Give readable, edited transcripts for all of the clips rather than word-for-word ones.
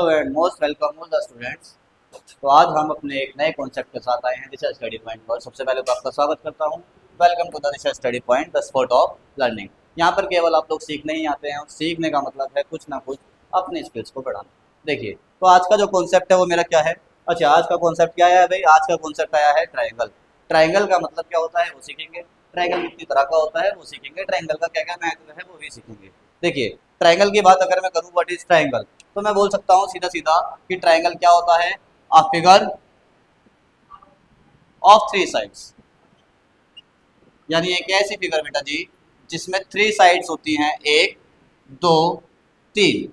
And most welcome all the students. तो आज हम अपने एक नए कॉन्सेप्ट के साथ आए हैं दिशा स्टडी पॉइंट पर। सबसे पहले तो आपका स्वागत करता हूं। Welcome to the Disha study point, the spot of learning. यहाँ पर केवल आप लोग सीखने ही आते हैं और सीखने का मतलब है कुछ ना कुछ अपने स्किल्स को बढ़ाना। देखिए, तो आज का जो कॉन्सेप्ट है वो मेरा क्या है। अच्छा, आज का कॉन्सेप्ट क्या है भाई? आज का कॉन्सेप्ट आया है ट्राइंगल। ट्राइंगल का मतलब क्या होता है वो सीखेंगे। ट्राइंगल कितनी तरह का होता है वो सीखेंगे। ट्राइंगल का क्या क्या महत्व है वो भी सीखेंगे। देखिए, ट्राइंगल की बात अगर मैं करूँ, व्हाट इज ट्राइंगल, तो मैं बोल सकता हूँ सीधा सीधा कि ट्राइंगल क्या होता है। A figure of three sides, यानी एक ऐसी फिगर बेटा जी जिसमें थ्री साइड्स होती हैं, एक दो तीन।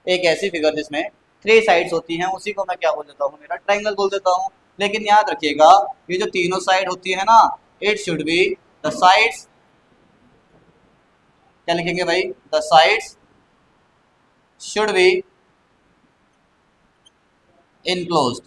एक ऐसी फिगर जिसमें थ्री साइड्स होती हैं उसी को मैं क्या बोल देता हूँ, मेरा ट्राइंगल बोल देता हूँ। लेकिन याद रखिएगा, ये जो तीनों साइड होती है ना, it should be the sides, क्या लिखेंगे भाई? The sides should be enclosed,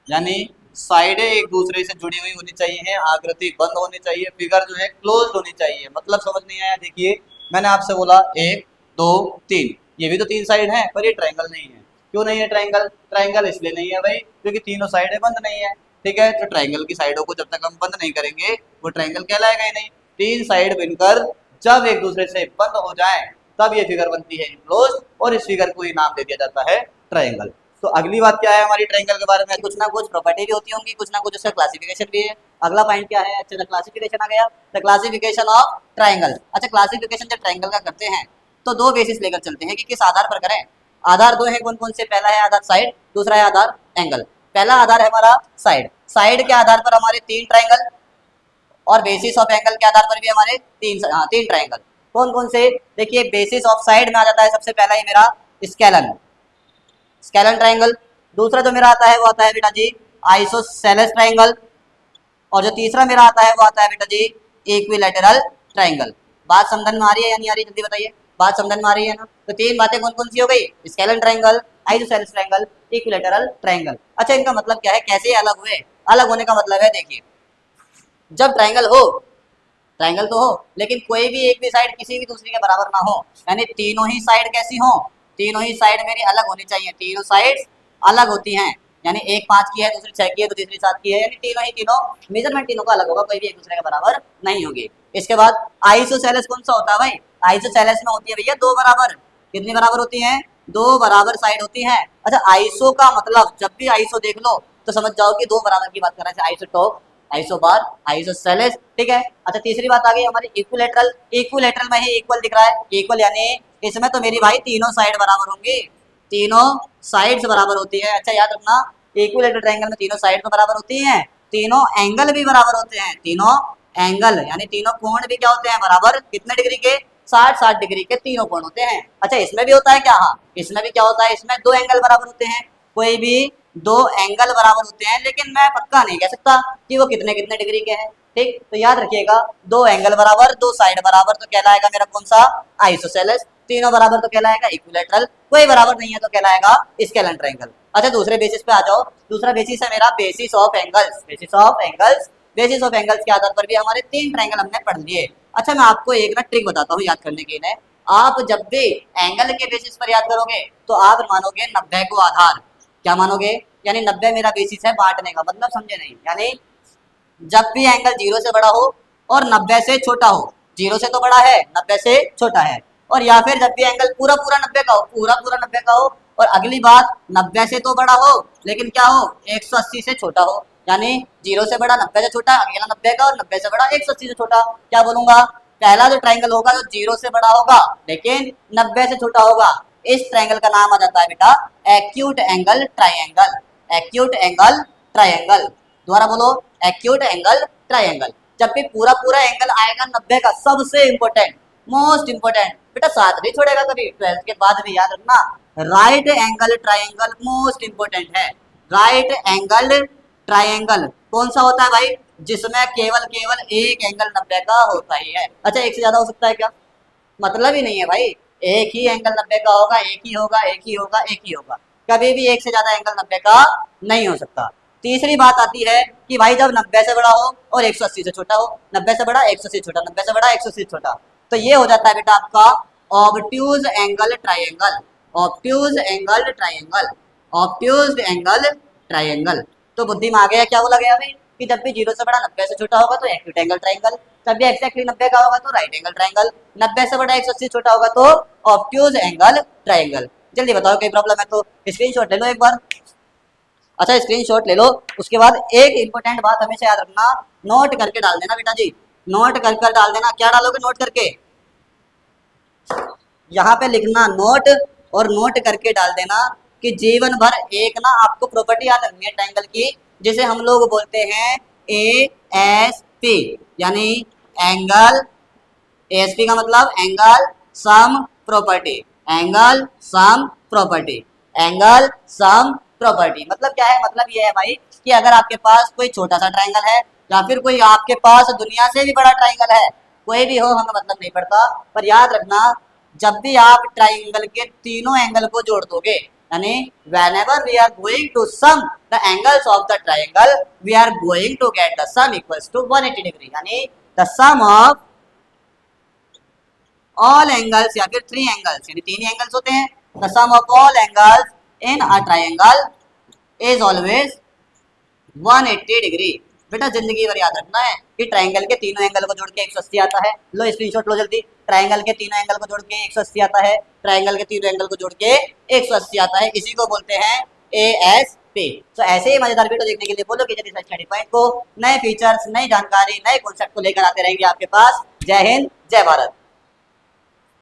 यानी साइडें एक दूसरे से जुड़ी हुई होनी चाहिए, आकृति बंद होनी चाहिए, फिगर जो है क्लोज्ड होनी चाहिए। मतलब समझ नहीं आया? देखिए, मैंने आपसे बोला एक दो तीन, ये भी तो तीन साइड हैं, पर ये ट्रायंगल नहीं है। क्यों नहीं है ट्रायंगल? ट्रायंगल इसलिए नहीं है भाई क्योंकि तीनों साइडें बंद नहीं है। ठीक है, तो ट्रायंगल की साइडों को जब तक हम बंद नहीं करेंगे वो ट्रायंगल कहलाएगा ही नहीं। तीन साइड बनकर जब एक दूसरे से बंद हो जाए तब ये फिगर बनती है इनक्लोज, और इस फिगर को ही नाम दे दिया जाता है ट्रायंगल। तो अगली बात क्या है हमारी ट्रायंगल के बारे में? कुछ ना कुछ प्रॉपर्टी भी होती होंगी, कुछ ना कुछ उसका क्लासिफिकेशन भी है। अगला पॉइंट क्या है? अच्छा, क्लासिफिकेशन आ गया, द क्लासिफिकेशन ऑफ ट्रायंगल। अच्छा, क्लासिफिकेशन जब ट्रायंगल का करते हैं तो दो बेसिस लेकर चलते हैं कि किस आधार पर करें। आधार दो है, कौन कौन से? पहला है आधार साइड, दूसरा है आधार एंगल। पहला आधार है हमारा साइड। साइड के आधार पर हमारे तीन ट्रायंगल, और बेसिस ऑफ एंगल के आधार पर भी हमारे तीन ट्रायंगल। कौन कौन से? देखिए, बेसिस ऑफ साइड में आ जाता है सबसे पहला ही मेरा स्केलन, स्केलन ट्रायंगल। दूसरा जो मेरा आता है वो आता है बेटा जी आइसोसेलेस ट्रायंगल, और जो तीसरा मेरा आता है वो आता है बेटा जी इक्विलैटरल ट्रायंगल। बात समझ में आ रही है या नहीं आ रही? जल्दी बताइए, बात समझ में आ रही है ना? तो तीन बातें कौन कौन सी हो गई? Scalene triangle, isosceles triangle, equilateral triangle. अच्छा, इनका मतलब क्या है, कैसे अलग हुए? अलग होने का मतलब है, देखिए, जब ट्रायंगल हो, ट्रायंगल तो हो लेकिन कोई भी एक भी साइड किसी भी दूसरी के बराबर ना हो, यानी तीनों ही साइड कैसी हो? तीनों ही साइड मेरी अलग होनी चाहिए। तीनों साइड्स अलग होती हैं, यानी एक 5 की है, दूसरी 6 की है, तो तीसरी 7 की है, यानी तीनों मेजरमेंट तीनों का अलग होगा, कोई भी एक दूसरे के बराबर नहीं होगी। इसके बाद आइसोसेलेस कौन सा होता है भाई? आइसोसेलेस में होती है भैया दो बराबर। कितनी बराबर होती है? दो बराबर साइड होती है। अच्छा, आइसो का मतलब जब भी आइसो देख लो तो समझ जाओ कि दो बराबर की बात कर रहे हैं। Isotope, isobar, isosceles. ठीक है। अच्छा, तीसरी बात आ गई हमारी इक्विलैटरल। इक्विलैटरल में ही इक्वल दिख रहा है, इक्वल यानी इसमें तो मेरी भाई तीनों साइड बराबर होंगी, तीनों साइड्स बराबर होती है। अच्छा, याद रखना, इक्विलैटरल ट्रायंगल में तीनों साइड तो बराबर होती हैं, तीनों एंगल भी बराबर होते हैं। तीनों एंगल यानी तीनों कोण भी क्या होते हैं? बराबर। कितने डिग्री के? 60 डिग्री के तीनों कोण होते हैं। अच्छा, इसमें भी होता है क्या? हाँ, इसमें भी क्या होता है? इसमें दो एंगल बराबर होते हैं। कोई भी दो एंगल बराबर होते हैं, लेकिन मैं पक्का नहीं कह सकता कि वो कितने कितने डिग्री के हैं। ठीक, तो याद रखिएगा, दो एंगल बराबर, दो साइड बराबर तो कहलाएगा मेरा कौन सा? आइसोसेलेस। तीनों बराबर तो कहलाएगा इक्विलैटरल। कोई बराबर नहीं है तो कहलाएगा स्केलन ट्रायंगल। अच्छा, दूसरे बेसिस पे आ जाओ। दूसरा बेसिस है मेरा basis of angles. Basis of angles, basis of angles के आधार पर भी हमारे तीन ट्रायंगल हमने पढ़ लिए। अच्छा, मैं आपको एक ना ट्रिक बताता हूँ याद करने की। आप जब भी एंगल के बेसिस पर याद करोगे तो आप मानोगे 90 को आधार। क्या मानोगे? यानी 90 मेरा बेसिस है बांटने का, मतलब समझे नहीं? यानी जब भी एंगल 0 से बड़ा हो और 90 से छोटा हो, 0 से तो बड़ा है, 90 से छोटा है, और या फिर जब भी एंगल पूरा पूरा 90 का हो, पूरा पूरा 90 का हो, और अगली बात 90 से तो बड़ा हो लेकिन क्या हो? 180 से छोटा हो। यानी 0 से बड़ा 90 से छोटा, अगला 90 का, और 90 से बड़ा 180 से छोटा। क्या बोलूंगा? पहला जो ट्रायंगल होगा जो 0 से बड़ा होगा लेकिन 90 से छोटा होगा, इस ट्रायंगल का नाम आ जाता है बेटा acute angle triangle. Acute angle triangle, दोबारा बोलो, एक्यूट एंगल ट्रायंगल। जब भी पूरा पूरा एंगल आएगा 90 का, सबसे इंपॉर्टेंट, मोस्ट इंपॉर्टेंट, बेटा साथ नहीं छोड़ेगा कभी, 12th के बाद भी याद रखना, right angle triangle most important है। राइट एंगल ट्रायंगल कौन सा होता है भाई? जिसमें केवल केवल एक एंगल 90 का होता ही है। अच्छा, एक से ज्यादा हो सकता है क्या? मतलब ही नहीं है भाई, एक ही एंगल 90 का होगा, एक ही होगा, एक ही होगा, एक ही होगा। कभी भी एक से ज्यादा एंगल 90 का नहीं हो सकता। तीसरी बात आती है कि भाई जब 90 से बड़ा हो और 180 से छोटा हो, 90 से बड़ा 180 से छोटा, 90 से बड़ा 180 से छोटा, तो ये हो जाता है बेटा आपका obtuse angle triangle. Obtuse angled triangle, obtuse angle triangle. तो बुद्धि में आ गया, क्या बोला गया भाई कि जब भी 0 से बड़ा 90 से छोटा होगा तो एक्यूट एंगल ट्राइंगल, जब भी एक्जैक्टली 90 का होगा तो राइट एंगल ट्राइंगल, 90 से बड़ा 180 छोटा होगा तो ऑब्ट्यूज एंगल ट्राइंगल। जल्दी बताओ कोई प्रॉब्लम है तो स्क्रीनशॉट ले लो एक बार। अच्छा स्क्रीनशॉट ले लो, उसके बाद एक इंपॉर्टेंट बात हमेशा याद रखना, नोट करके डाल देना बेटा जी, नोट कर कर डाल देना। क्या डालोगे नोट करके, यहाँ पे लिखना नोट, और नोट करके डाल देना कि जीवन भर एक ना आपको प्रॉपर्टी याद रखनी है ट्रायंगल की, जिसे हम लोग बोलते हैं ASP, यानी एंगल, ASP का मतलब angle sum property, angle sum property, angle sum property. मतलब क्या है, मतलब ये है भाई कि अगर आपके पास कोई छोटा सा ट्रायंगल है या फिर कोई आपके पास दुनिया से भी बड़ा ट्रायंगल है, कोई भी हो हमें मतलब नहीं पड़ता, पर याद रखना जब भी आप ट्राइंगल के तीनों एंगल को जोड़ दोगे, यानी whenever we are going to sum the angles of the triangle we are going to get the sum equals to 180 degree, यानी the sum of all angles या फिर 3 angles, यानी 3 एंगल्स होते हैं, the sum of all angles in a triangle is always 180 degree. बेटा जिंदगी भर याद रखना है कि ट्रायंगल के तीनों एंगल को जोड़ के 180 आता है। लो स्क्रीनशॉट लो जल्दी, ट्रायंगल के तीनों एंगल को जोड़ के 180 आता है, ट्रायंगल के तीनों एंगल को जोड़ के 180 आता है, इसी को बोलते हैं ASP। तो ऐसे ही मजेदार वीडियो देखने के लिए बोलो कि जल्दी स्टडी पॉइंट को, नए फीचर्स, नई जानकारी, नए कॉन्सेप्ट को लेकर आते रहेंगे आपके पास। जय हिंद, जय भारत।